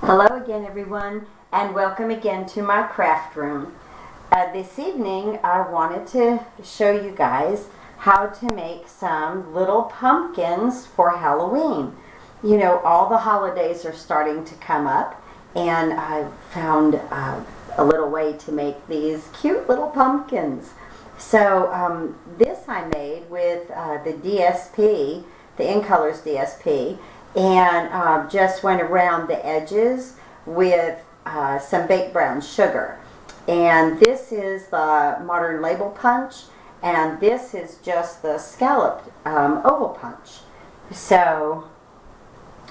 Hello again everyone, and welcome again to my craft room. This evening I wanted to show you guys how to make some little pumpkins for Halloween. You know, all the holidays are starting to come up, and I found a little way to make these cute little pumpkins. So this I made with the DSP, the In Colors DSP, and just went around the edges with some baked brown sugar. And this is the modern label punch, and this is just the scalloped oval punch. So,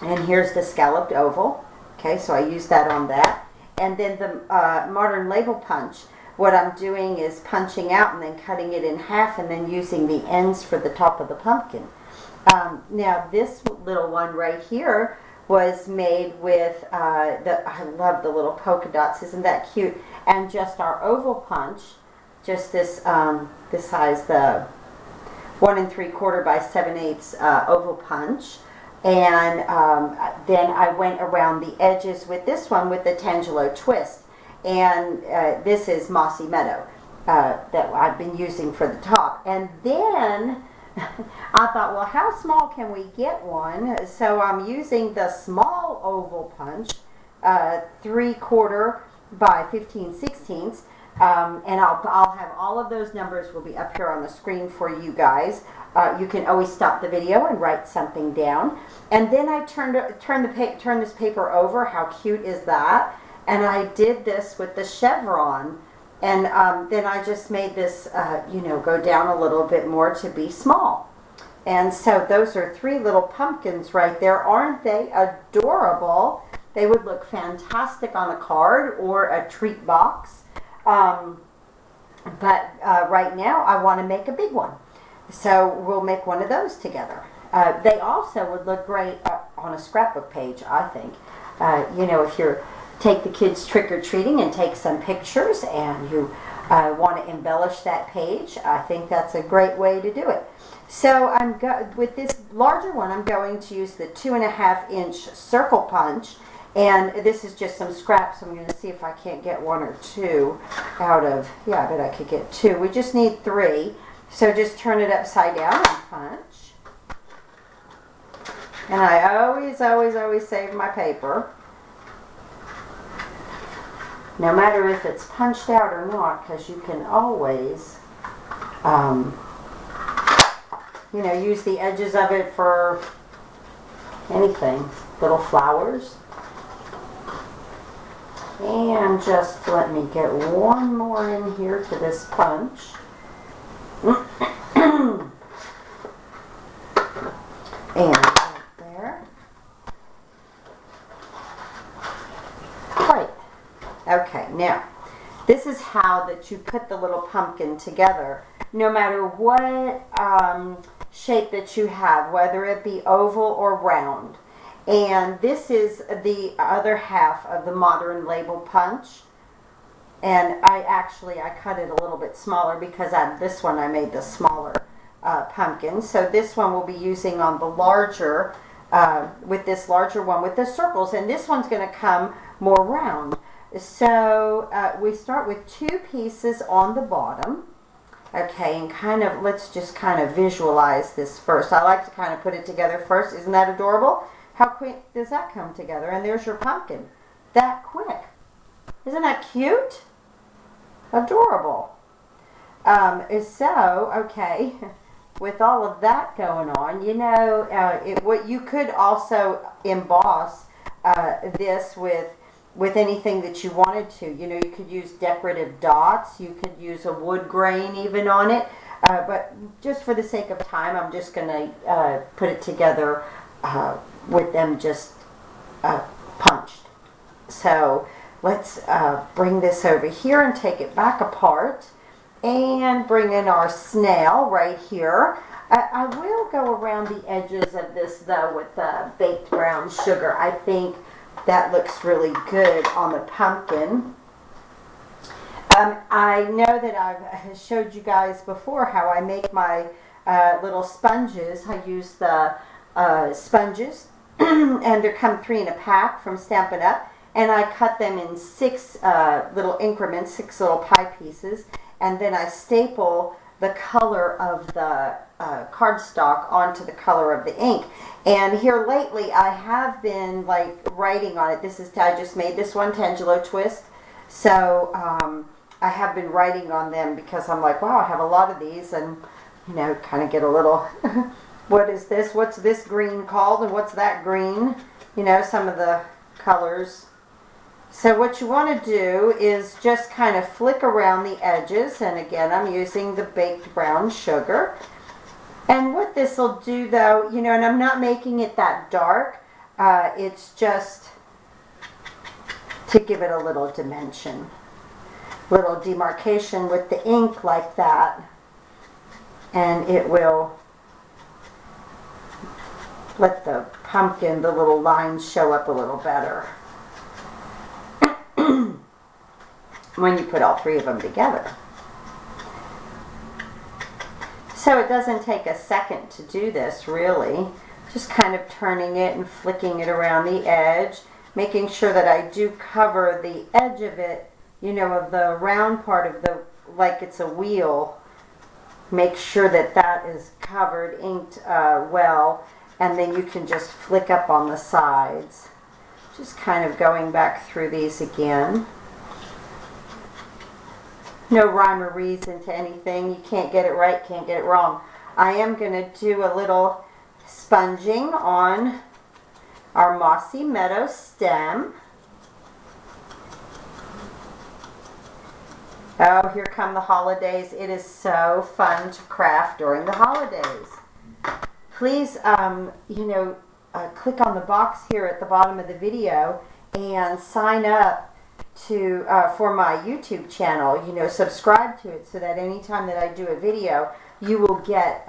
and here's the scalloped oval. Okay, so I used that on that. And then the modern label punch, what I'm doing is punching out and then cutting it in half and then using the ends for the top of the pumpkin. Now this little one right here was made with, I love the little polka dots, isn't that cute? And just our oval punch, just this size, the 1 3/4 by 7/8 oval punch. And then I went around the edges with this one with the Tangelo twist. And this is Mossy Meadow that I've been using for the top. And then I thought, well, how small can we get one? So I'm using the small oval punch, 3/4 by 15/16, and I'll have all of those numbers will be up here on the screen for you guys. You can always stop the video and write something down. And then I turn this paper over. How cute is that? And I did this with the chevron. And then I just made this, you know, go down a little bit more to be small. And so those are 3 little pumpkins right there. Aren't they adorable? They would look fantastic on a card or a treat box. But right now I want to make a big one. So we'll make one of those together. They also would look great on a scrapbook page, I think. You know, if you're take the kids trick-or-treating and take some pictures and you want to embellish that page, I think that's a great way to do it. So with this larger one, I'm going to use the 2.5-inch circle punch, and this is just some scraps. I'm going to see if I can't get 1 or 2 out of, yeah, I bet I could get 2. We just need 3. So just turn it upside down and punch. And I always save my paper, no matter if it's punched out or not, because you can always, you know, use the edges of it for anything, little flowers. And just let me get one more in here to this punch. And right there. Right. Okay, now, this is how that you put the little pumpkin together, no matter what shape that you have, whether it be oval or round. And this is the other half of the modern label punch. And I cut it a little bit smaller because this one I made the smaller pumpkin. So this one we'll be using on the larger, with this larger one with the circles. And this one's going to come more round. So we start with 2 pieces on the bottom. Okay, and let's just kind of visualize this first. I like to kind of put it together first. Isn't that adorable? How quick does that come together? And there's your pumpkin. That quick. Isn't that cute? Adorable. Okay, with all of that going on, you know, what you could also emboss this with anything that you wanted to. You know, you could use decorative dots. You could use a wood grain even on it. But just for the sake of time, I'm just going to put it together with them just punched. So let's bring this over here and take it back apart and bring in our snail right here. I will go around the edges of this though with baked brown sugar. I think that looks really good on the pumpkin. I know that I've showed you guys before how I make my little sponges. I use the sponges and they come 3 in a pack from Stampin' Up. and I cut them in 6 little increments, 6 little pie pieces, and then I staple the color of the cardstock onto the color of the ink. And here lately I have been like writing on it. I just made this one Tangelo twist, so I have been writing on them because I'm like, wow, I have a lot of these, and you know, kind of get a little what is this, what's this green called, and what's that green, you know, some of the colors. So what you want to do is just kind of flick around the edges, and again I'm using the baked brown sugar. And what this will do though, you know, and I'm not making it that dark, it's just to give it a little dimension, little demarcation with the ink like that, and it will let the pumpkin, the little lines show up a little better when you put all 3 of them together. So it doesn't take a second to do this, really. Just kind of turning it and flicking it around the edge, making sure that I do cover the edge of it, you know, of the round part of the, like it's a wheel. Make sure that that is covered, inked well, and then you can just flick up on the sides. Just kind of going back through these again. No rhyme or reason to anything. You can't get it right, can't get it wrong. I am going to do a little sponging on our Mossy Meadow stem. Oh, here come the holidays. It is so fun to craft during the holidays. Please, you know, click on the box here at the bottom of the video and sign up to for my YouTube channel. You know, subscribe to it so that anytime that I do a video, you will get,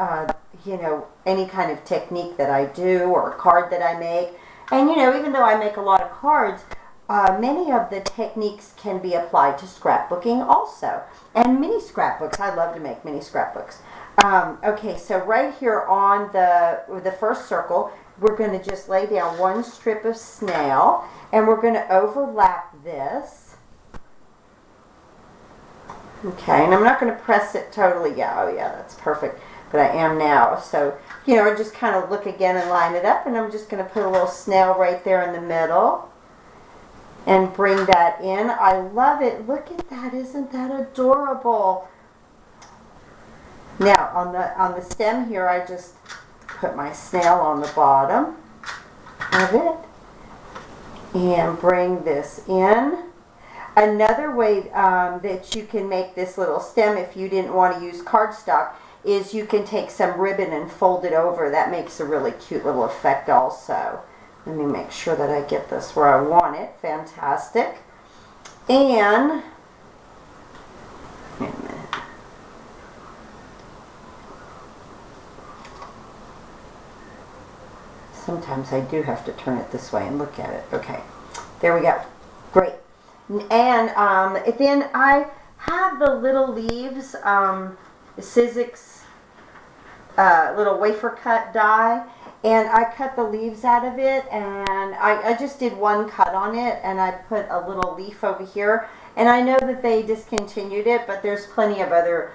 you know, any kind of technique that I do or a card that I make. And, you know, even though I make a lot of cards, many of the techniques can be applied to scrapbooking also. And mini scrapbooks. I love to make mini scrapbooks. Okay, so right here on the first circle, we're going to just lay down 1 strip of snail, and we're going to overlap this. Okay, and I'm not going to press it totally. Yeah, oh yeah, that's perfect. But I am now. So, you know, just kind of look again and line it up, and I'm just going to put a little snail right there in the middle and bring that in. I love it. Look at that. Isn't that adorable? Now, on the stem here, I just put my snail on the bottom of it and bring this in. Another way that you can make this little stem, if you didn't want to use cardstock, is you can take some ribbon and fold it over. That makes a really cute little effect also. Let me make sure that I get this where I want it. Fantastic. And, wait a minute. Sometimes I do have to turn it this way and look at it. Okay, there we go. Great. And then I have the little leaves, Sizzix little wafer cut die, and I cut the leaves out of it, and I just did 1 cut on it, and I put a little leaf over here. And I know that they discontinued it, but there's plenty of other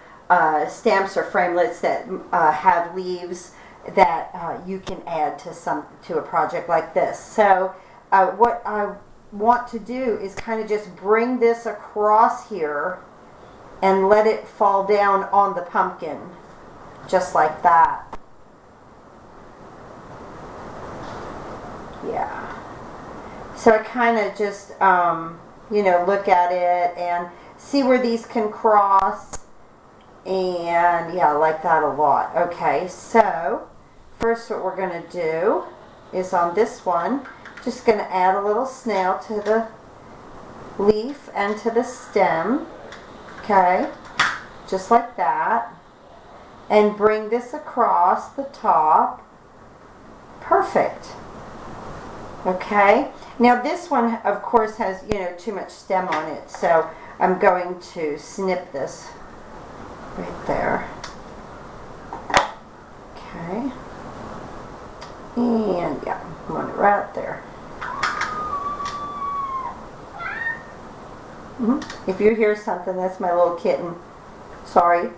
stamps or framelits that have leaves that you can add to a project like this. So what I want to do is kind of just bring this across here and let it fall down on the pumpkin, just like that. Yeah. So I kind of just, you know, look at it and see where these can cross. And yeah, I like that a lot. Okay, so first what we're going to do is on this one, just going to add a little snail to the leaf and to the stem. Okay, just like that. And bring this across the top. Perfect. Okay, now this one of course has, you know, too much stem on it, so I'm going to snip this right there. Okay, and yeah, I want it right there. If you hear something, that's my little kitten. Sorry.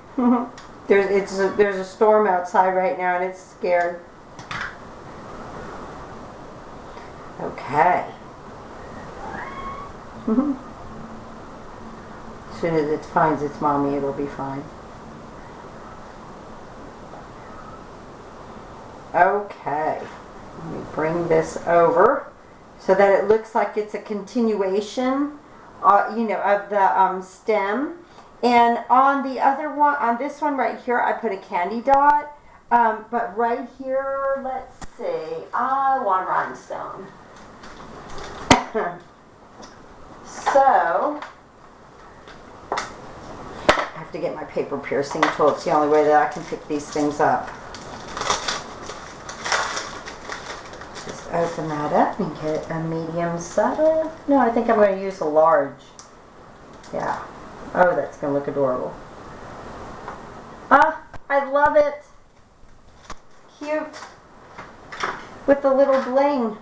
There's a storm outside right now and it's scared. Okay. As soon as it finds its mommy, it'll be fine. Okay. Let me bring this over so that it looks like it's a continuation, you know, of the stem. And on the other one, on this one right here, I put a candy dot. But right here, let's see, I want a rhinestone. So, I have to get my paper piercing tool. It's the only way that I can pick these things up. Just open that up and get a medium size. No, I think I'm going to use a large. Yeah. Oh, that's going to look adorable. Ah, I love it. Cute. With the little bling.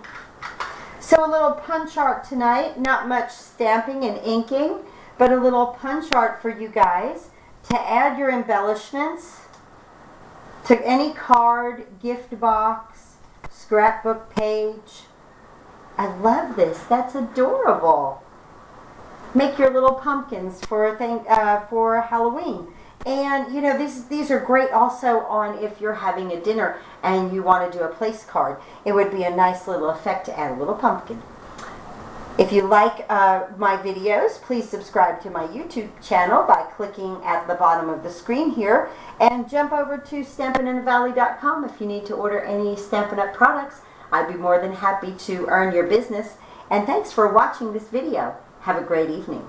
So a little punch art tonight. Not much stamping and inking, but a little punch art for you guys to add your embellishments to any card, gift box, scrapbook page. I love this. That's adorable. Make your little pumpkins for Halloween. And, you know, these are great also on if you're having a dinner and you want to do a place card. It would be a nice little effect to add a little pumpkin. If you like my videos, please subscribe to my YouTube channel by clicking at the bottom of the screen here. And jump over to StampinUpValley.com if you need to order any Stampin' Up! Products. I'd be more than happy to earn your business. And thanks for watching this video. Have a great evening.